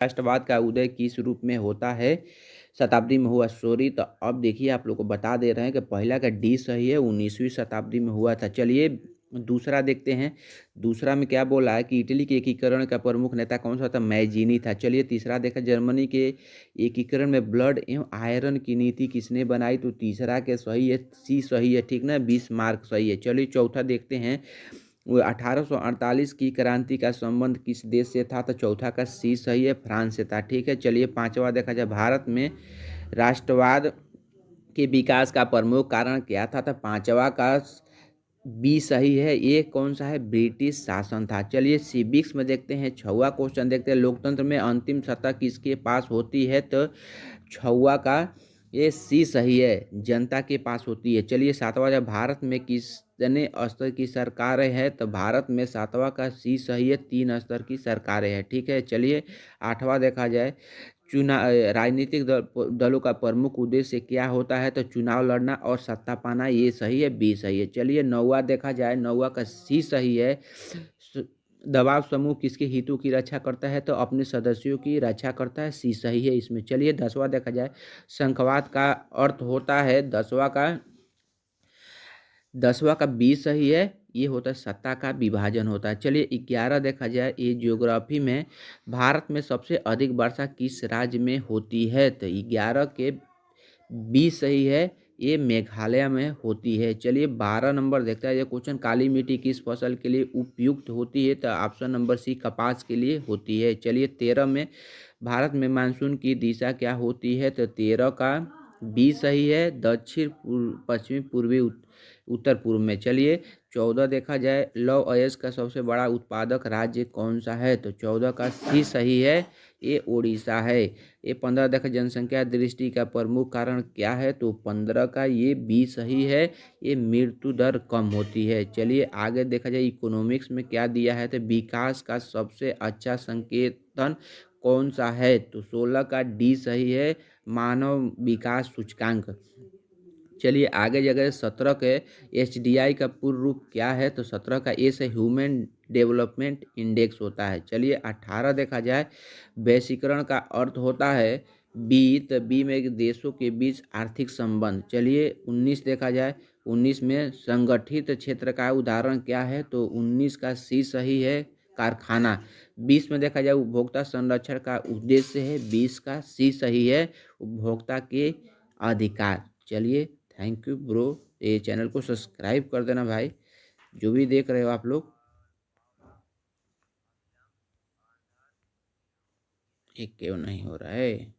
राष्ट्रवाद का उदय किस रूप में होता है? शताब्दी में हुआ। सॉरी, तो अब देखिए आप लोग को बता दे रहे हैं कि पहला का डी सही है, 19वीं शताब्दी में हुआ था। चलिए दूसरा देखते हैं। दूसरा में क्या बोला है कि इटली के एकीकरण का प्रमुख नेता कौन सा था? मैजीनी था। चलिए तीसरा देखा, जर्मनी के एकीकरण में ब्लड एवं आयरन की नीति किसने बनाई? तो तीसरा के सही है, सी सही है, ठीक ना, बिस्मार्क सही है। चलिए चौथा देखते हैं। वो 1848 की क्रांति का संबंध किस देश से था? तो चौथा का सी सही है, फ्रांस से था, ठीक है। चलिए पांचवा देखा जाए, भारत में राष्ट्रवाद के विकास का प्रमुख कारण क्या था? तो पांचवा का बी सही है। ये कौन सा है? ब्रिटिश शासन था। चलिए सिविक्स में देखते हैं, छवा क्वेश्चन देखते हैं। लोकतंत्र में अंतिम सत्ता किसके पास होती है? तो छवा का ये सी सही है, जनता के पास होती है। चलिए सातवां, जब भारत में कितने स्तर की सरकारें हैं? तो भारत में सातवां का सी सही है, 3 स्तर की सरकारें हैं, ठीक है। चलिए आठवां देखा जाए, राजनीतिक दलों का प्रमुख उद्देश्य क्या होता है? तो चुनाव लड़ना और सत्ता पाना, ये सही है, बी सही है। चलिए नौवा देखा जाए, नौवा का सी सही है। दबाव समूह किसके हितों की रक्षा करता है? तो अपने सदस्यों की रक्षा करता है, सी सही है इसमें। चलिए 10वां देखा जाए, संघवाद का अर्थ होता है, 10वां का बी सही है, ये होता है सत्ता का विभाजन होता है। चलिए 11 देखा जाए, ये ज्योग्राफी में भारत में सबसे अधिक वर्षा किस राज्य में होती है? तो 11 के बी सही है, ये मेघालय में होती है। चलिए 12 नंबर देखता है ये क्वेश्चन, काली मिट्टी किस फसल के लिए उपयुक्त होती है? तो ऑप्शन नंबर सी, कपास के लिए होती है। चलिए 13 में, भारत में मानसून की दिशा क्या होती है? तो 13 का बी सही है, दक्षिण पूर्व, पश्चिमी, पूर्वी, उत्तर पूर्व में। चलिए 14 देखा जाए, लौह अयस्क का सबसे बड़ा उत्पादक राज्य कौन सा है? तो 14 का सी सही है, ये उड़ीसा है। ये 15 देखा, जनसंख्या दृष्टि का प्रमुख कारण क्या है? तो 15 का ये बी सही है, ये मृत्यु दर कम होती है। चलिए आगे देखा जाए, इकोनॉमिक्स में क्या दिया है? तो विकास का सबसे अच्छा संकेतन कौन सा है? तो 16 का डी सही है, मानव विकास सूचकांक। चलिए आगे जगह 17 के एचडीआई का पूर्ण रूप क्या है? तो 17 का ए से ह्यूमन डेवलपमेंट इंडेक्स होता है। चलिए 18 देखा जाए, वैश्वीकरण का अर्थ होता है बी, तो बी में देशों के बीच आर्थिक संबंध। चलिए 19 देखा जाए, 19 में संगठित क्षेत्र का उदाहरण क्या है? तो 19 का सी सही है, कारखाना। 20 में देखा जाए, उपभोक्ता संरक्षण का उद्देश्य है, 20 का सी सही है, उपभोक्ता के अधिकार। चलिए थैंक यू ब्रो, ये चैनल को सब्सक्राइब कर देना भाई, जो भी देख रहे हो आप लोग। ये क्यों नहीं हो रहा है?